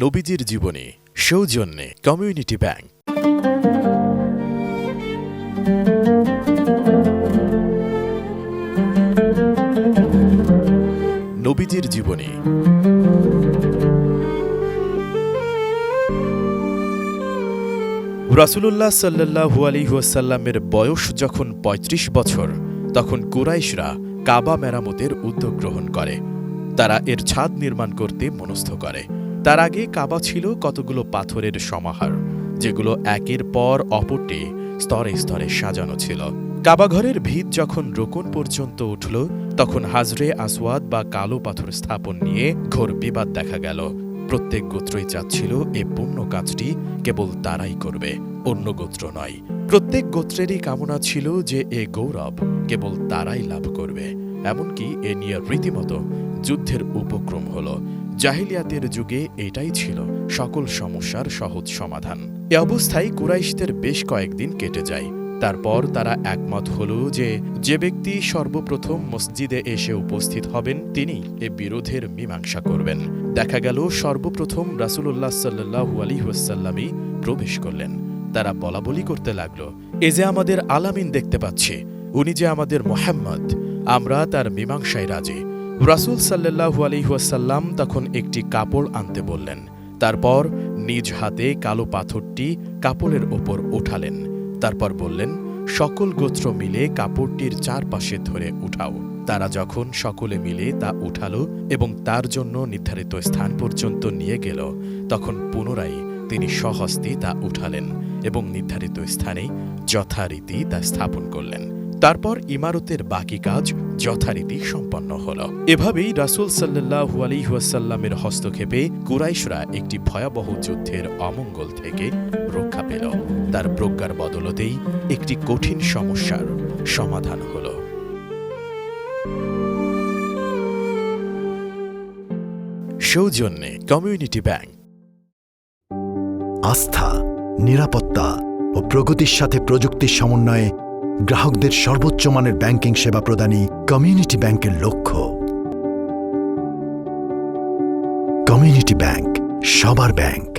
নবীজির জীবনী সৌজন্যে কমিউনিটি ব্যাংক। নবীজির জীবনী। রাসূলুল্লাহ সাল্লাল্লাহু আলাইহি ওয়াসাল্লামের বয়স যখন ৩৫ বছর, তখন কুরাইশরা কাবা মেরামতের উদ্যোগ গ্রহণ করে। তারা এর ছাদ নির্মাণ করতে মনস্থ করে। তার আগে কাবা ছিল কতগুলো পাথরের সমাহার, যেগুলো একের পর অপরটি স্তরে স্তরে সাজানো ছিল। কাবাঘরের ভিত যখন রোকন পর্যন্ত উঠল, তখন হাজরে আসওয়াদ বা কালো পাথর স্থাপন নিয়ে ঘোর বিবাদ দেখা গেল। প্রত্যেক গোত্রই চাচ্ছিল এ পুণ্য কাজটি কেবল তারাই করবে, অন্য গোত্র নয়। প্রত্যেক গোত্রেরই কামনা ছিল যে এ গৌরব কেবল তারাই লাভ করবে। এমনকি এ নিয়ে রীতিমতো যুদ্ধের উপক্রম হল। জাহিলিয়াতের যুগে এটাই ছিল সকল সমস্যার সহজ সমাধান। এ অবস্থায় কুরাইশদের বেশ কয়েকদিন কেটে যায়। তারপর তারা একমত হল যে ব্যক্তি সর্বপ্রথম মসজিদে এসে উপস্থিত হবেন, তিনি এ বিরোধের মীমাংসা করবেন। দেখা গেল সর্বপ্রথম রাসূলুল্লাহ সাল্লাল্লাহু আলাইহি ওয়াসাল্লামই প্রবেশ করলেন। তারা বলাবলি করতে লাগল, এ যে আমাদের আলামিন দেখতে পাচ্ছি, উনি যে আমাদের মুহাম্মদ, আমরা তার মীমাংসায় রাজি। রাসূল সাল্লাল্লাহু আলাইহি ওয়াসাল্লাম তখন একটি কাপড় আনতে বললেন। তারপর নিজ হাতে কালো পাথরটি কাপড়ের ওপর উঠালেন। তারপর বললেন, সকল গোত্র মিলে কাপড়টির চারপাশে ধরে উঠাও। তারা যখন সকলে মিলে তা উঠালো এবং তার জন্য নির্ধারিত স্থান পর্যন্ত নিয়ে গেল, তখন পুনরায় তিনি স্বহস্তে তা উঠালেন এবং নির্ধারিত স্থানে যথারীতি তা স্থাপন করলেন। তারপর ইমারতের বাকি কাজ যথারীতি সম্পন্ন হল। এভাবেই রাসূল সাল্লাল্লাহু আলাইহি ওয়াসাল্লামের হস্তক্ষেপে কুরাইশরা একটি ভয়াবহ যুদ্ধের অমঙ্গল থেকে রক্ষা পেল। তার প্রজ্ঞার বদলতেই একটি কঠিন সমস্যার সমাধান হল। সৌজন্যে কমিউনিটি ব্যাংক। আস্থা, নিরাপত্তা ও প্রগতির সাথে প্রযুক্তির সমন্বয়ে গ্রাহকদের সর্বোচ্চ মানের ব্যাংকিং সেবা প্রদানই কমিউনিটি ব্যাংকের লক্ষ্য। কমিউনিটি ব্যাংক, সবার ব্যাংক।